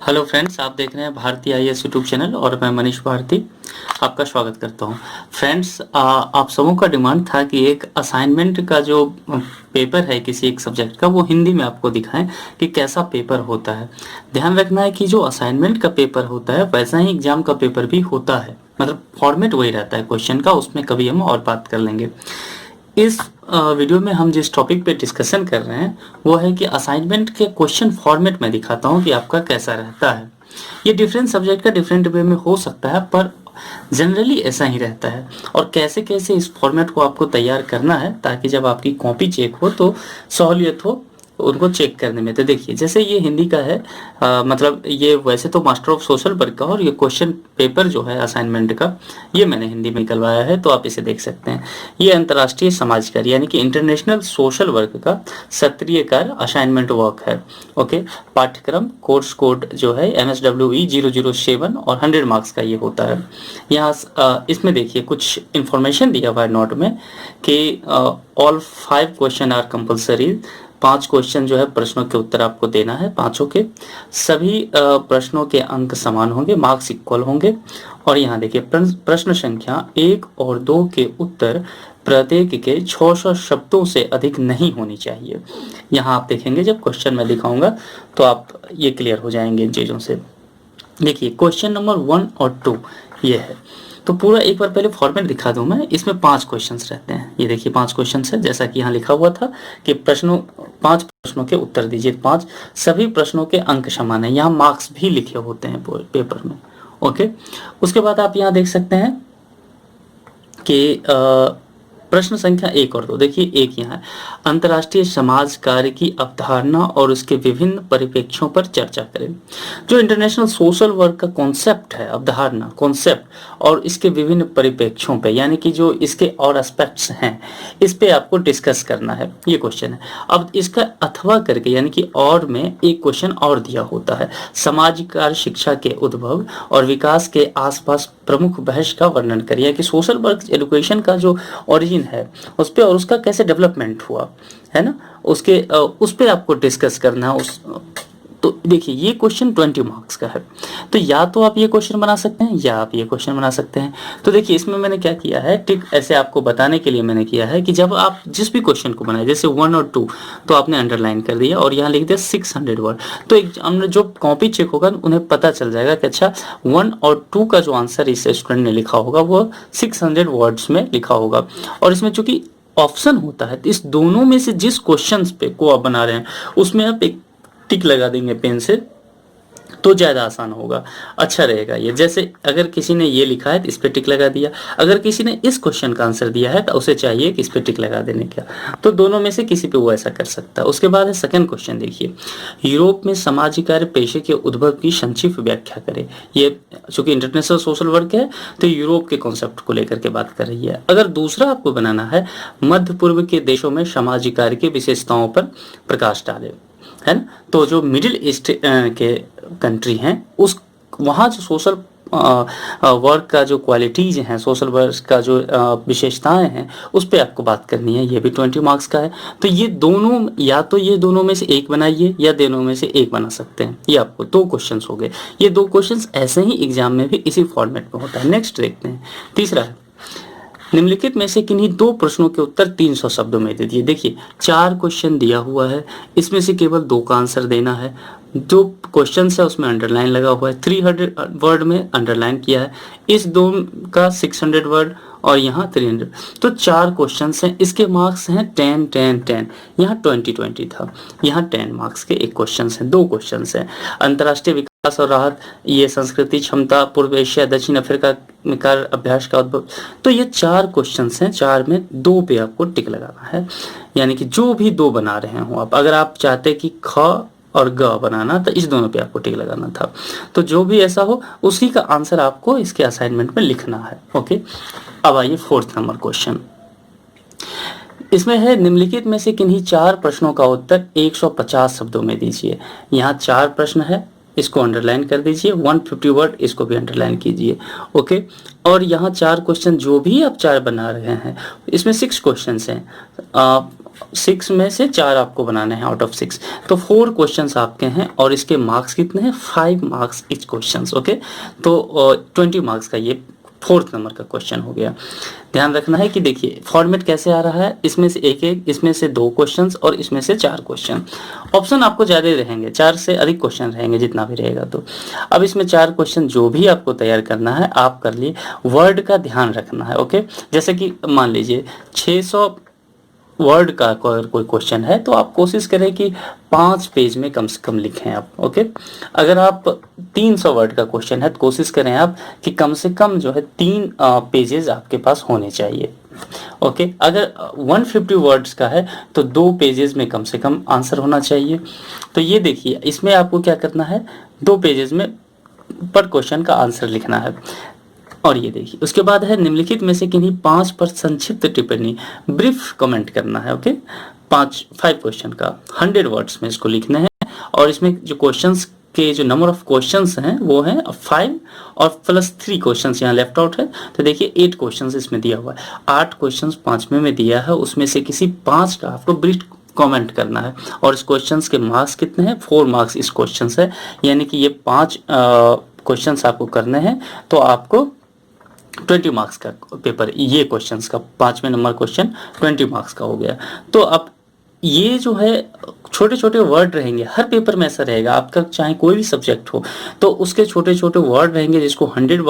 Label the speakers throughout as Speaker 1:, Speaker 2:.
Speaker 1: Hello friends, आप देख रहे हैं भारतीय आईएएस यूट्यूब चैनल और मैं मनीष भारती आपका स्वागत करता हूं। फ्रेंड्स, आप सबों का डिमांड था कि एक असाइनमेंट का जो पेपर है किसी एक सब्जेक्ट का वो हिंदी में आपको दिखाएं कि कैसा पेपर होता है। ध्यान रखना है कि जो असाइनमेंट का पेपर होता है वैसा ही एग्जाम का पेपर भी होता है, मतलब फॉर्मेट वही रहता है क्वेश्चन का, उसमें कभी हम और बात कर लेंगे। इस वीडियो में हम जिस टॉपिक पे डिस्कशन कर रहे हैं वो है कि असाइनमेंट के क्वेश्चन फॉर्मेट में दिखाता हूँ कि आपका कैसा रहता है। ये डिफरेंट सब्जेक्ट का डिफरेंट वे में हो सकता है, पर जनरली ऐसा ही रहता है। और कैसे कैसे इस फॉर्मेट को आपको तैयार करना है ताकि जब आपकी कॉपी चेक हो तो सहूलियत हो उनको चेक करने में। तो देखिए, जैसे ये हिंदी का है, मतलब ये वैसे तो मास्टर ऑफ सोशल वर्क का, और ये क्वेश्चन पेपर जो है असाइनमेंट का ये मैंने हिंदी में निकलवाया है, तो आप इसे देख सकते हैं। ये अंतर्राष्ट्रीय समाज कार्य यानी कि इंटरनेशनल सोशल वर्क का सत्रीय कार्य असाइनमेंट वर्क है। ओके, पाठ्यक्रम कोर्स कोड जो है MSWE 007 और 100 मार्क्स का ये होता है। यहाँ इसमें देखिए कुछ इंफॉर्मेशन दिया हुआ है नोट में कि all 5 question are compulsory. 5 question जो है प्रश्नों के उत्तर आपको देना है, पांचों के सभी प्रश्नों के अंक समान होंगे, मार्क्स इक्वल होंगे। और यहाँ देखिए प्रश्न संख्या 1 और 2 के उत्तर प्रत्येक के 600 शब्दों से अधिक नहीं होनी चाहिए। यहाँ आप देखेंगे जब क्वेश्चन मैं दिखाऊंगा तो आप ये क्लियर हो जाएंगे इन चीजों से। देखिए क्वेश्चन नंबर 1 और 2 ये है, तो पूरा एक बार पहले फॉर्मेट दिखा दूं मैं। इसमें 5 क्वेश्चंस रहते हैं, ये देखिए 5 क्वेश्चंस है, जैसा कि यहाँ लिखा हुआ था कि 5 प्रश्नों के उत्तर दीजिए। 5 सभी प्रश्नों के अंक समान है, यहाँ मार्क्स भी लिखे होते हैं पेपर में। ओके, उसके बाद आप यहाँ देख सकते हैं कि प्रश्न संख्या 1 और 2, देखिए एक यहाँ है, अंतर्राष्ट्रीय समाज कार्य की अवधारणा और उसके विभिन्न परिप्रेक्ष्यों पर चर्चा करें। जो इंटरनेशनल सोशल वर्क का कॉन्सेप्ट है, अवधारणा कॉन्सेप्ट और इसके विभिन्न परिप्रेक्ष्यों पे, यानी कि जो इसके और एस्पेक्ट्स हैं, इस पे आपको डिस्कस करना है, ये क्वेश्चन है। अब इसका अथवा करके यानी कि और में एक क्वेश्चन और दिया होता है, समाज कार्य शिक्षा के उद्भव और विकास के आसपास प्रमुख बहस का वर्णन करिए कि सोशल वर्क एजुकेशन का जो ओरिजिन है उस पे और उसका कैसे डेवलपमेंट हुआ है ना, उसके उस पे आपको डिस्कस करना है। तो देखिए ये क्वेश्चन 20 मार्क्स का है, तो या तो आप ये क्वेश्चन बना सकते हैं या आप ये क्वेश्चन बना सकते हैं। तो देखिए इसमें मैंने क्या किया है, टिक ऐसे आपको बताने के लिए मैंने किया है कि जब आप जिस भी क्वेश्चन को बनाए, जैसे 1 और 2 तो आपने अंडरलाइन कर दिया और यहाँ लिख दिया 600 वर्ड, तो हमने जो कॉपी चेक होगा उन्हें पता चल जाएगा कि अच्छा 1 और 2 का जो आंसर इस स्टूडेंट ने लिखा होगा वो 600 वर्ड्स में लिखा होगा। और इसमें चूंकि ऑप्शन होता है, तो इस दोनों में से जिस क्वेश्चन पे को आप बना रहे हैं उसमें आप एक टिक लगा देंगे पेन से, तो ज़्यादा आसान होगा, अच्छा रहेगा ये। जैसे अगर किसी ने ये लिखा है तो इस पे टिक लगा दिया, अगर किसी ने इस क्वेश्चन का आंसर दिया है तो उसे चाहिए कि इस पे टिक लगा देने का, तो दोनों में से किसी पे वो ऐसा कर सकता है। उसके बाद है सेकंड क्वेश्चन, देखिए यूरोप में सामाजिक कार्य पेशे के उद्भव की संक्षिप्त व्याख्या करें। ये चूंकि इंटरनेशनल सोशल वर्क है तो यूरोप के कॉन्सेप्ट को लेकर के बात कर रही है। अगर दूसरा आपको बनाना है, मध्य पूर्व के देशों में सामाजिक कार्य की विशेषताओं पर प्रकाश डाले, है ना, तो जो मिडिल ईस्ट के कंट्री हैं उस वहाँ जो सोशल वर्क का जो क्वालिटीज हैं, सोशल वर्क का जो विशेषताएं हैं उस पर आपको बात करनी है, ये भी 20 मार्क्स का है। तो ये दोनों, या तो ये दोनों में से एक बनाइए या दोनों में से एक बना सकते हैं, ये आपको 2 क्वेश्चंस हो गए। ये 2 क्वेश्चंस ऐसे ही एग्जाम में भी इसी फॉर्मेट में होता है। नेक्स्ट देखते हैं, तीसरा है, निम्नलिखित में से किन्हीं 2 प्रश्नों के उत्तर 300 शब्दों में दे दिए। देखिए 4 क्वेश्चन दिया हुआ है, इसमें से केवल 2 का आंसर देना है। जो क्वेश्चन है उसमें अंडरलाइन लगा हुआ है, 300 वर्ड में अंडरलाइन किया है, इस 2 का 600 वर्ड और यहाँ 300, तो 4 क्वेश्चन हैं। इसके मार्क्स हैं 10 10 10, यहाँ 20 20 था, यहाँ 10 मार्क्स के एक क्वेश्चन है, 2 क्वेश्चन हैं। अंतर्राष्ट्रीय विकास और राहत, ये संस्कृति क्षमता, पूर्व एशिया दक्षिण अफ्रीका में कार्य अभ्यास का उद्भव, तो ये 4 क्वेश्चन हैं, 4 में 2 पे आपको टिक लगाना है, यानी कि जो भी 2 बना रहे हो आप। अगर आप चाहते कि ख और ग बनाना तो इस दोनों पे आपको टिक लगाना था, तो जो भी ऐसा हो उसी का आंसर आपको इसके असाइनमेंट में लिखना है। ओके, अब आइए 4th नंबर क्वेश्चन, इसमें है निम्नलिखित में से किन्हीं 4 प्रश्नों का उत्तर 150 शब्दों में दीजिए। यहाँ 4 प्रश्न है, इसको अंडरलाइन कर दीजिए, 150 वर्ड इसको भी अंडरलाइन कीजिए। ओके, और यहाँ 4 क्वेश्चन जो भी आप 4 बना रहे हैं, इसमें 6 क्वेश्चन हैं, 6 में से 4 आपको बनाने हैं आउट ऑफ 6, तो 4 क्वेश्चंस आपके हैं और इसके मार्क्स कितने हैं, 5 मार्क्स इच क्वेश्चंस। ओके, तो 20 मार्क्स का ये 4th नंबर का क्वेश्चन हो गया। ध्यान रखना है कि देखिए फॉर्मेट कैसे आ रहा है, इसमें से एक, इसमें से 2 क्वेश्चंस और इसमें से 4 क्वेश्चन। ऑप्शन आपको ज़्यादा रहेंगे, 4 से अधिक क्वेश्चन रहेंगे जितना भी रहेगा। तो अब इसमें 4 क्वेश्चन जो भी आपको तैयार करना है आप कर लिए, वर्ड का ध्यान रखना है। ओके, जैसे कि मान लीजिए 600 वर्ड का कोई क्वेश्चन है तो आप कोशिश करें कि 5 पेज में कम से कम लिखें आप। ओके, अगर आप 300 वर्ड का क्वेश्चन है तो कोशिश करें आप कि कम से कम जो है 3 पेजेस आपके पास होने चाहिए। ओके, अगर 150 वर्ड्स का है तो 2 पेजेस में कम से कम आंसर होना चाहिए। तो ये देखिए इसमें आपको क्या करना है, 2 पेजेस में पर क्वेश्चन का आंसर लिखना है। और ये देखिए उसके बाद है निम्नलिखित में से किन्हीं 5 पर संक्षिप्त टिप्पणी, ब्रीफ कमेंट करना है। ओके, 5 क्वेश्चन का 100 वर्ड्स में इसको लिखना है। और इसमें जो क्वेश्चंस के जो नंबर ऑफ क्वेश्चंस हैं वो है 5 और प्लस 3 क्वेश्चंस यहाँ लेफ्ट आउट है। तो देखिए 8 क्वेश्चंस इसमें दिया हुआ है, 8 क्वेश्चंस 5वें में दिया है, उसमें से किसी 5 का आपको ब्रीफ कमेंट करना है। और इस क्वेश्चंस के मार्क्स कितने हैं, 4 मार्क्स इस क्वेश्चंस है, यानी कि ये 5 क्वेश्चंस आपको करने हैं तो आपको 20 मार्क्स का पेपर, ये क्वेश्चंस का 5वें नंबर क्वेश्चन 20 मार्क्स का हो गया। तो अब ये जो है छोटे छोटे वर्ड रहेंगे, हर पेपर में ऐसा रहेगा, आपका चाहे कोई भी सब्जेक्ट हो तो उसके छोटे छोटे वर्ड रहेंगे जिसको 100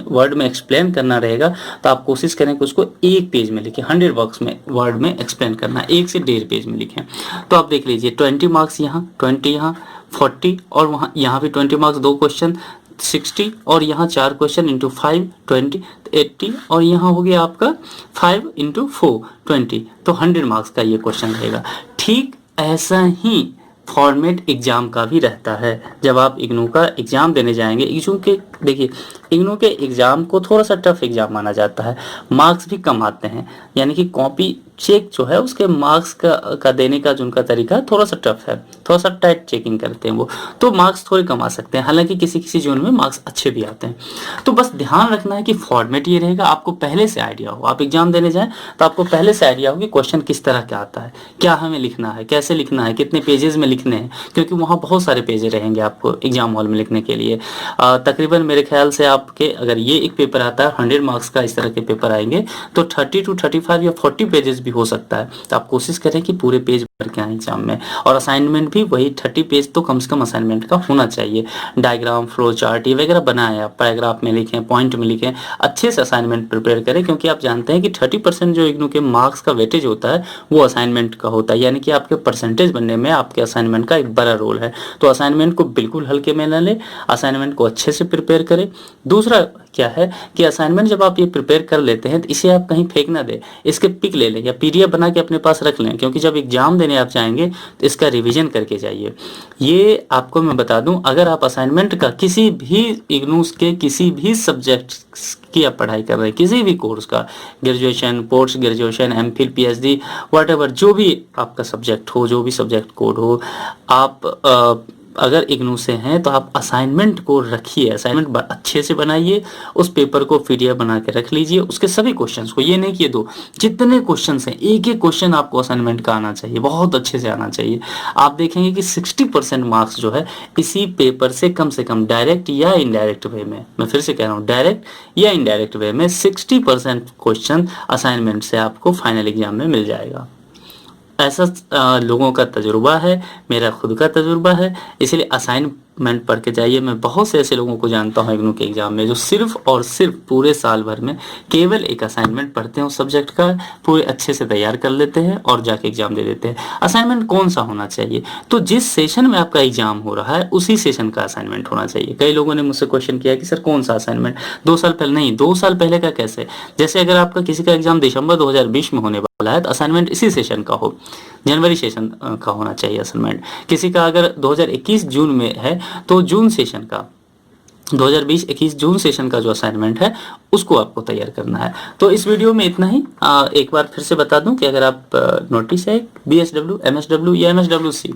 Speaker 1: वर्ड में एक्सप्लेन करना रहेगा। तो आप कोशिश करें कि उसको 1 पेज में लिखें, 100 वर्ड में एक्सप्लेन करना है, 1 से 1.5 पेज में लिखें। तो आप देख लीजिए 20 मार्क्स यहाँ, 20 यहाँ, 40 और वहाँ यहाँ भी 20 मार्क्स 2 क्वेश्चन 60 और यहाँ 4 क्वेश्चन इंटू 5 20 80 और यहाँ हो गया आपका 5 इंटू 4 20, तो 100 मार्क्स का ये क्वेश्चन रहेगा। ठीक ऐसा ही फॉर्मेट एग्जाम का भी रहता है। जब आप इग्नू का एग्जाम देने जाएंगे, इग्नू के देखिए इग्नू के एग्जाम को थोड़ा सा टफ एग्जाम माना जाता है, मार्क्स भी कम आते हैं, यानी कि कॉपी चेक जो है उसके मार्क्स का देने का जो उनका तरीका थोड़ा सा टफ है, थोड़ा सा टाइट चेकिंग करते हैं वो, तो मार्क्स थोड़े कम आ सकते हैं। हालांकि किसी किसी जोन में मार्क्स अच्छे भी आते हैं। तो बस ध्यान रखना है कि फॉर्मेट ये रहेगा, आपको पहले से आइडिया हो, आप एग्जाम देने जाएं तो आपको पहले से आइडिया हो कि क्वेश्चन किस तरह का आता है, क्या हमें लिखना है, कैसे लिखना है, कितने पेजेस में लिखने हैं, क्योंकि वहाँ बहुत सारे पेज रहेंगे आपको एग्जाम हॉल में लिखने के लिए। तकरीबन मेरे ख्याल से आपके अगर ये एक पेपर आता है 100 मार्क्स का, इस तरह के पेपर आएंगे तो 30 to 35 या 40 पेजेस भी हो सकता है। तो आप कोशिश करें कि पूरे पेज भर के आए एग्जाम में। और असाइनमेंट भी वही 30 पेज तो कम से कम असाइनमेंट का होना चाहिए। डायग्राम, फ्लो चार्ट ये वगैरह बनाएं, आप पैराग्राफ में लिखें, पॉइंट में लिखें, अच्छे से असाइनमेंट प्रिपेयर करें, क्योंकि आप जानते हैं कि 30% जो इग्नू के मार्क्स का वेटेज होता है वो असाइनमेंट का होता है, यानी कि आपके परसेंटेज बनने में आपके असाइनमेंट का एक बड़ा रोल है। तो असाइनमेंट को बिल्कुल हल्के में न लें, असाइनमेंट को अच्छे से प्रिपेयर करें। दूसरा क्या है कि असाइनमेंट जब आप ये प्रिपेयर कर लेते हैं तो इसे आप कहीं फेंक ना दें, इसके पिक ले लें या पीडीएफ बना के अपने पास रख लें, क्योंकि जब एग्जाम देने आप जाएंगे तो इसका रिवीजन करके जाइए। ये आपको मैं बता दूं, अगर आप असाइनमेंट का किसी भी इग्नूस के किसी भी सब्जेक्ट की आप पढ़ाई कर रहे हैं, किसी भी कोर्स का, graduation, post graduation, MPhil, PhD, whatever, जो भी आपका सब्जेक्ट हो, जो भी सब्जेक्ट कोड हो, आप अगर इग्नू से हैं तो आप असाइनमेंट को रखिए, असाइनमेंट अच्छे से बनाइए, उस पेपर को पीडीएफ बना के रख लीजिए, उसके सभी क्वेश्चंस को, ये नहीं कि दो, जितने क्वेश्चंस हैं एक एक क्वेश्चन आपको असाइनमेंट का आना चाहिए, बहुत अच्छे से आना चाहिए। आप देखेंगे कि 60% मार्क्स जो है इसी पेपर से कम डायरेक्ट या इनडायरेक्ट वे में, मैं फिर से कह रहा हूँ, डायरेक्ट या इनडायरेक्ट वे में 60% क्वेश्चन असाइनमेंट से आपको फाइनल एग्जाम में मिल जाएगा। ऐसा लोगों का तजुर्बा है, मेरा खुद का तजुर्बा है, इसलिए असाइनमेंट पढ़ के जाइए। मैं बहुत से ऐसे लोगों को जानता हूँ इग्नू के एग्जाम में जो सिर्फ और सिर्फ पूरे साल भर में केवल एक असाइनमेंट पढ़ते हैं, उस सब्जेक्ट का पूरे अच्छे से तैयार कर लेते हैं और जाके एग्जाम दे देते हैं। असाइनमेंट कौन सा होना चाहिए, तो जिस सेशन में आपका एग्जाम हो रहा है उसी सेशन का असाइनमेंट होना चाहिए। कई लोगों ने मुझसे क्वेश्चन किया कि सर कौन सा असाइनमेंट, 2 साल पहले नहीं, 2 साल पहले का कैसे, जैसे अगर आपका किसी का एग्जाम दिसंबर 2020 में होने वाला है तो असाइनमेंट इसी सेशन का हो, जनवरी सेशन का होना चाहिए असाइनमेंट। किसी का अगर 2021 जून में है तो जून सेशन का, 2020-21 जून सेशन का जो असाइनमेंट है उसको आपको तैयार करना है। तो इस वीडियो में इतना ही। एक बार फिर से बता दूं कि अगर आप नोटिस है BSW, MSW या MSWC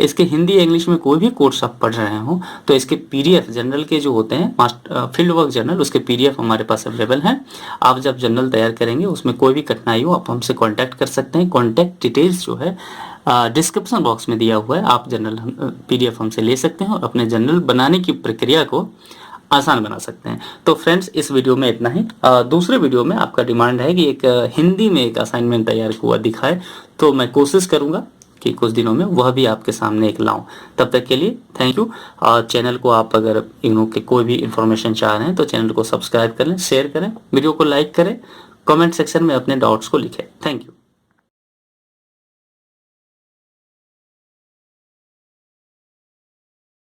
Speaker 1: इसके हिंदी इंग्लिश में कोई भी कोर्स आप पढ़ रहे हो तो इसके PDF जनरल के जो होते हैं फील्ड वर्क जर्नल, उसके PDF हमारे पास अवेलेबल हैं। आप जब जनरल तैयार करेंगे उसमें कोई भी कठिनाई हो आप हमसे कॉन्टैक्ट कर सकते हैं। कॉन्टैक्ट डिटेल्स जो है डिस्क्रिप्शन बॉक्स में दिया हुआ है। आप जनरल PDF हमसे ले सकते हैं और अपने जनरल बनाने की प्रक्रिया को आसान बना सकते हैं। तो फ्रेंड्स इस वीडियो में इतना ही। दूसरे वीडियो में आपका डिमांड है कि एक हिंदी में एक असाइनमेंट तैयार हुआ दिखाए, तो मैं कोशिश करूंगा कि कुछ दिनों में वह भी आपके सामने एक लाऊं। तब तक के लिए थैंक यू। चैनल को आप अगर इग्नू के कोई भी इन्फॉर्मेशन चाह रहे हैं तो चैनल को सब्सक्राइब कर लें, शेयर करें, वीडियो को लाइक करें, कमेंट सेक्शन में अपने डाउट्स को लिखें। Thank you.